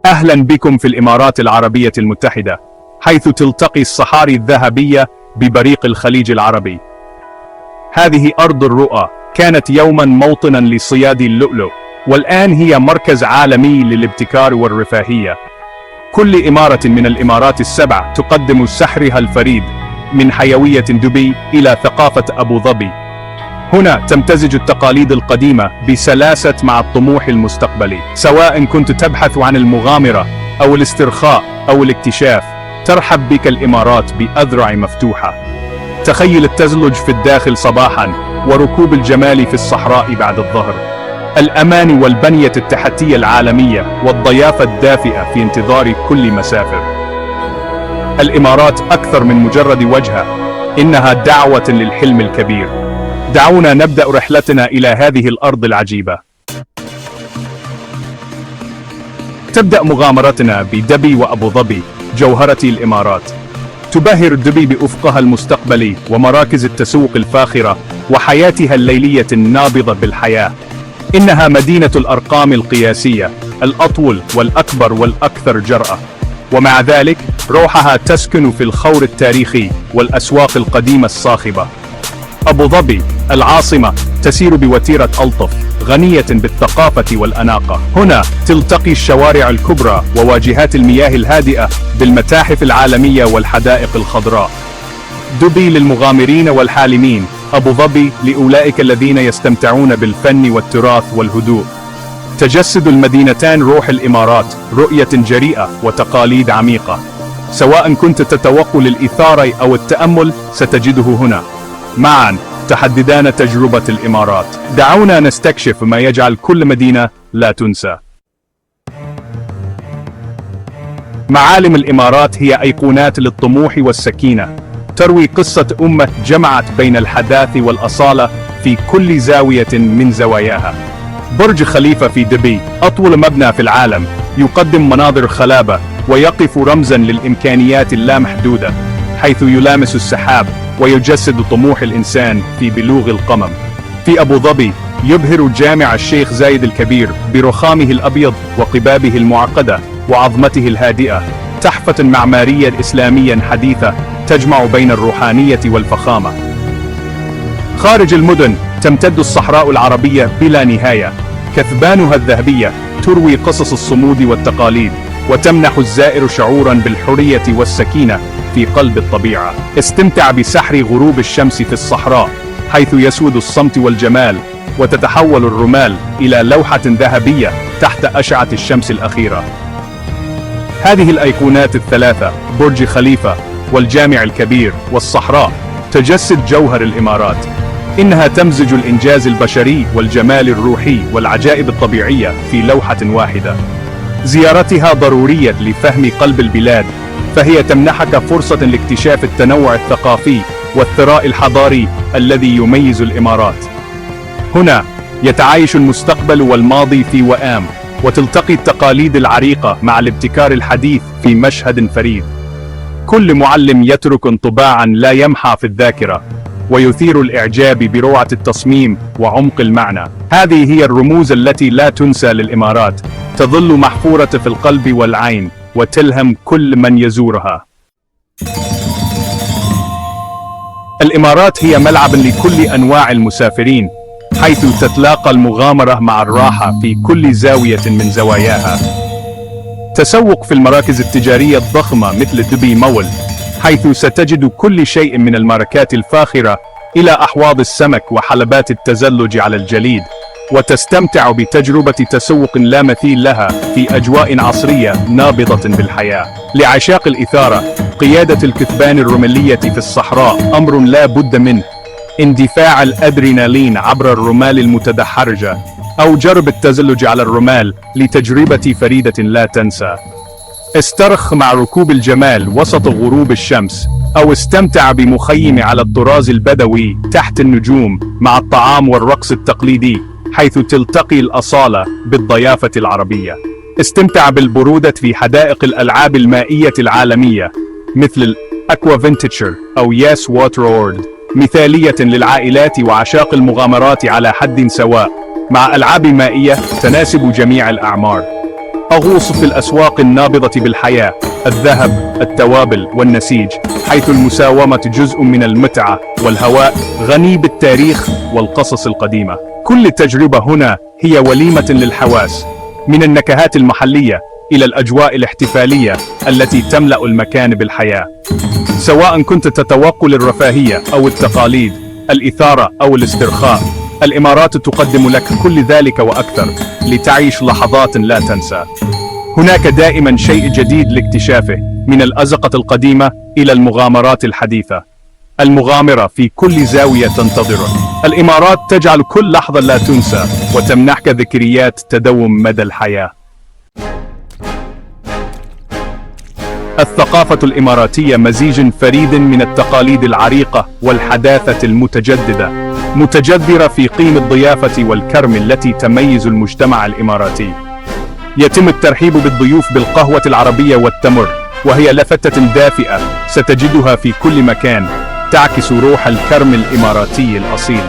أهلا بكم في الإمارات العربية المتحدة، حيث تلتقي الصحاري الذهبية ببريق الخليج العربي. هذه أرض الرؤى، كانت يوما موطنا لصياد اللؤلؤ، والآن هي مركز عالمي للابتكار والرفاهية. كل إمارة من الإمارات السبع تقدم سحرها الفريد، من حيوية دبي إلى ثقافة أبو ظبي. هنا تمتزج التقاليد القديمة بسلاسة مع الطموح المستقبلي. سواء كنت تبحث عن المغامرة أو الاسترخاء أو الاكتشاف، ترحب بك الإمارات بأذرع مفتوحة. تخيل التزلج في الداخل صباحا، وركوب الجمال في الصحراء بعد الظهر. الأمان والبنية التحتية العالمية والضيافة الدافئة في انتظار كل مسافر. الإمارات أكثر من مجرد وجهة، إنها دعوة للحلم الكبير. دعونا نبدأ رحلتنا إلى هذه الأرض العجيبة. تبدأ مغامرتنا بدبي وأبو ظبي، جوهرة الإمارات. تبهر دبي بأفقها المستقبلي ومراكز التسوق الفاخرة وحياتها الليلية النابضة بالحياة. إنها مدينة الأرقام القياسية، الأطول والأكبر والأكثر جرأة، ومع ذلك روحها تسكن في الخور التاريخي والأسواق القديمة الصاخبة. أبو ظبي العاصمة تسير بوتيرة ألطف، غنية بالثقافة والأناقة. هنا تلتقي الشوارع الكبرى وواجهات المياه الهادئة بالمتاحف العالمية والحدائق الخضراء. دبي للمغامرين والحالمين، أبو ظبي لأولئك الذين يستمتعون بالفن والتراث والهدوء. تجسد المدينتان روح الإمارات، رؤية جريئة وتقاليد عميقة. سواء كنت تتوقع الإثارة أو التأمل، ستجده هنا. معا تحددان تجربة الإمارات. دعونا نستكشف ما يجعل كل مدينة لا تنسى. معالم الإمارات هي أيقونات للطموح والسكينة، تروي قصة أمة جمعت بين الحداثة والأصالة في كل زاوية من زواياها. برج خليفة في دبي، أطول مبنى في العالم، يقدم مناظر خلابة ويقف رمزا للإمكانيات اللامحدودة، حيث يلامس السحاب ويجسد طموح الإنسان في بلوغ القمم. في أبو ظبي يبهر جامع الشيخ زايد الكبير برخامه الأبيض وقبابه المعقدة وعظمته الهادئة، تحفة معمارية إسلامية حديثة تجمع بين الروحانية والفخامة. خارج المدن تمتد الصحراء العربية بلا نهاية، كثبانها الذهبية تروي قصص الصمود والتقاليد، وتمنح الزائر شعورا بالحرية والسكينة في قلب الطبيعة. استمتع بسحر غروب الشمس في الصحراء، حيث يسود الصمت والجمال، وتتحول الرمال إلى لوحة ذهبية تحت أشعة الشمس الأخيرة. هذه الأيقونات الثلاثة، برج خليفة والجامع الكبير والصحراء، تجسد جوهر الإمارات. إنها تمزج الإنجاز البشري والجمال الروحي والعجائب الطبيعية في لوحة واحدة. زيارتها ضرورية لفهم قلب البلاد، فهي تمنحك فرصة لاكتشاف التنوع الثقافي والثراء الحضاري الذي يميز الإمارات. هنا يتعايش المستقبل والماضي في وئام، وتلتقي التقاليد العريقة مع الابتكار الحديث في مشهد فريد. كل معلم يترك انطباعا لا يمحى في الذاكرة، ويثير الإعجاب بروعة التصميم وعمق المعنى. هذه هي الرموز التي لا تنسى للإمارات، تظل محفورة في القلب والعين، وتلهم كل من يزورها. الإمارات هي ملعب لكل أنواع المسافرين، حيث تتلاقى المغامرة مع الراحة في كل زاوية من زواياها. تسوق في المراكز التجارية الضخمة مثل دبي مول، حيث ستجد كل شيء من الماركات الفاخرة إلى أحواض السمك وحلبات التزلج على الجليد، وتستمتع بتجربة تسوق لا مثيل لها في أجواء عصرية نابضة بالحياة. لعشاق الإثارة، قيادة الكثبان الرملية في الصحراء أمر لا بد منه. اندفاع الأدرينالين عبر الرمال المتدحرجة، أو جرب التزلج على الرمال لتجربة فريدة لا تنسى. استرخ مع ركوب الجمال وسط غروب الشمس، أو استمتع بمخيم على الطراز البدوي تحت النجوم مع الطعام والرقص التقليدي، حيث تلتقي الأصالة بالضيافة العربية. استمتع بالبرودة في حدائق الألعاب المائية العالمية مثل الأكوا فينتشر أو ياس ووتر وورلد، مثالية للعائلات وعشاق المغامرات على حد سواء، مع ألعاب مائية تناسب جميع الأعمار. أغوص في الأسواق النابضة بالحياة، الذهب، التوابل والنسيج، حيث المساومة جزء من المتعة، والهواء غني بالتاريخ والقصص القديمة. كل تجربة هنا هي وليمة للحواس، من النكهات المحلية إلى الأجواء الاحتفالية التي تملأ المكان بالحياة. سواء كنت تتوقع الرفاهية أو التقاليد، الإثارة أو الاسترخاء، الإمارات تقدم لك كل ذلك وأكثر لتعيش لحظات لا تنسى. هناك دائما شيء جديد لاكتشافه، من الأزقة القديمة إلى المغامرات الحديثة. المغامرة في كل زاوية تنتظرك. الإمارات تجعل كل لحظة لا تنسى وتمنحك ذكريات تدوم مدى الحياة. الثقافة الإماراتية مزيج فريد من التقاليد العريقة والحداثة المتجددة، متجذرة في قيم الضيافة والكرم التي تميز المجتمع الإماراتي. يتم الترحيب بالضيوف بالقهوة العربية والتمر، وهي لفتة دافئة ستجدها في كل مكان، تعكس روح الكرم الإماراتي الأصيل.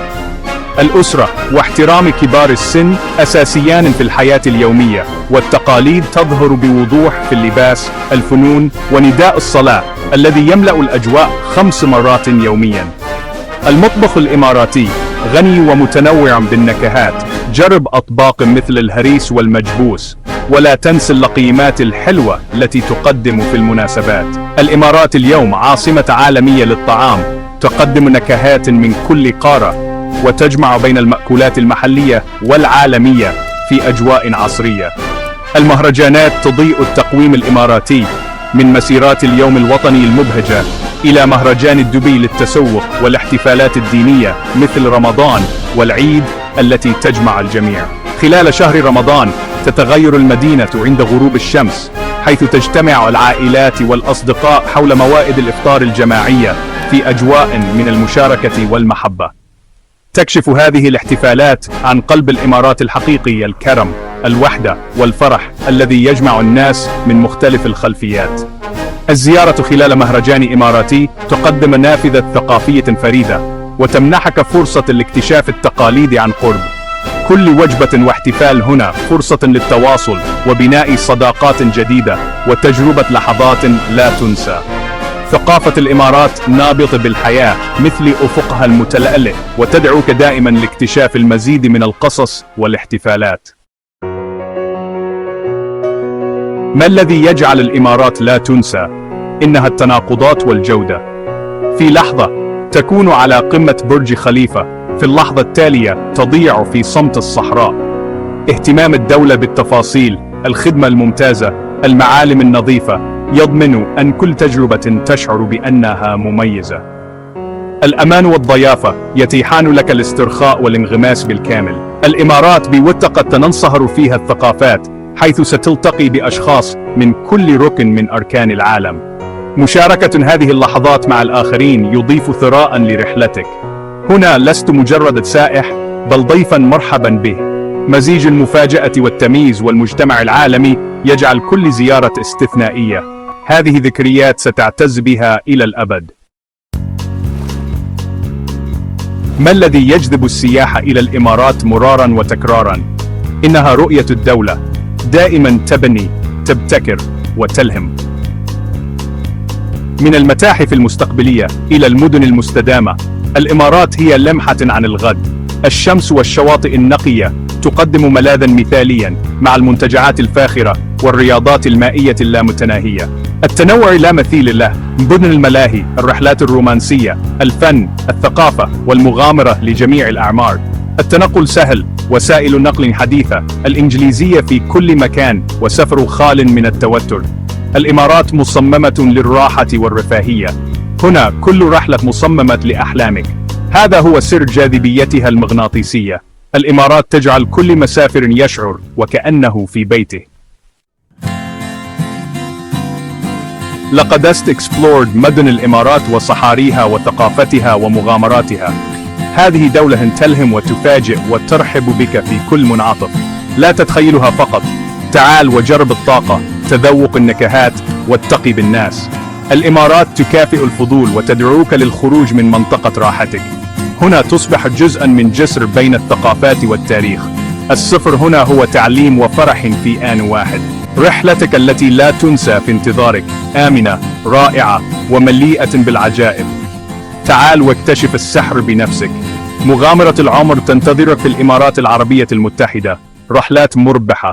الأسرة واحترام كبار السن أساسيان في الحياة اليومية، والتقاليد تظهر بوضوح في اللباس، الفنون، ونداء الصلاة الذي يملأ الأجواء 5 مرات يوميا. المطبخ الإماراتي غني ومتنوع بالنكهات، جرب أطباق مثل الهريس والمجبوس، ولا تنس اللقيمات الحلوة التي تقدم في المناسبات. الإمارات اليوم عاصمة عالمية للطعام، تقدم نكهات من كل قارة وتجمع بين المأكولات المحلية والعالمية في أجواء عصرية. المهرجانات تضيء التقويم الإماراتي، من مسيرات اليوم الوطني المبهجة إلى مهرجان دبي للتسوق والاحتفالات الدينية مثل رمضان والعيد التي تجمع الجميع. خلال شهر رمضان تتغير المدينة عند غروب الشمس، حيث تجتمع العائلات والأصدقاء حول موائد الإفطار الجماعية في أجواء من المشاركة والمحبة. تكشف هذه الاحتفالات عن قلب الإمارات الحقيقي، الكرم، الوحدة والفرح الذي يجمع الناس من مختلف الخلفيات. الزيارة خلال مهرجان إماراتي تقدم نافذة ثقافية فريدة، وتمنحك فرصة لاكتشاف التقاليد عن قرب. كل وجبة واحتفال هنا فرصة للتواصل وبناء صداقات جديدة وتجربة لحظات لا تنسى. ثقافة الإمارات نابضة بالحياة مثل أفقها المتلألئ، وتدعوك دائما لاكتشاف المزيد من القصص والاحتفالات. ما الذي يجعل الإمارات لا تنسى؟ إنها التناقضات والجودة. في لحظة تكون على قمة برج خليفة، في اللحظة التالية تضيع في صمت الصحراء. اهتمام الدولة بالتفاصيل، الخدمة الممتازة، المعالم النظيفة يضمن أن كل تجربة تشعر بأنها مميزة. الأمان والضيافة يتيحان لك الاسترخاء والانغماس بالكامل. الإمارات بوتقة تنصهر فيها الثقافات، حيث ستلتقي بأشخاص من كل ركن من أركان العالم. مشاركة هذه اللحظات مع الآخرين يضيف ثراء لرحلتك. هنا لست مجرد سائح، بل ضيفا مرحبا به. مزيج المفاجأة والتمييز والمجتمع العالمي يجعل كل زيارة استثنائية. هذه ذكريات ستعتز بها إلى الأبد. ما الذي يجذب السياح إلى الإمارات مرارا وتكرارا؟ إنها رؤية الدولة، دائما تبني، تبتكر وتلهم. من المتاحف المستقبلية إلى المدن المستدامة، الإمارات هي لمحة عن الغد. الشمس والشواطئ النقية تقدم ملاذا مثاليا، مع المنتجعات الفاخرة والرياضات المائية اللامتناهية. التنوع لا مثيل له، مدن الملاهي، الرحلات الرومانسية، الفن، الثقافة والمغامرة لجميع الأعمار. التنقل سهل، وسائل النقل حديثة، الإنجليزية في كل مكان، وسفر خال من التوتر. الإمارات مصممة للراحة والرفاهية، هنا كل رحلة مصممة لأحلامك. هذا هو سر جاذبيتها المغناطيسية. الإمارات تجعل كل مسافر يشعر وكأنه في بيته. لقد explored مدن الإمارات وصحاريها وثقافتها ومغامراتها. هذه دولة تلهم وتفاجئ وترحب بك في كل منعطف. لا تتخيلها فقط، تعال وجرب الطاقة، تذوق النكهات، واتقي بالناس. الإمارات تكافئ الفضول وتدعوك للخروج من منطقة راحتك. هنا تصبح جزءا من جسر بين الثقافات والتاريخ. السفر هنا هو تعليم وفرح في آن واحد. رحلتك التي لا تنسى في انتظارك، آمنة، رائعة، ومليئة بالعجائب. تعال واكتشف السحر بنفسك. مغامرة العمر تنتظرك في الإمارات العربية المتحدة، رحلات مربحة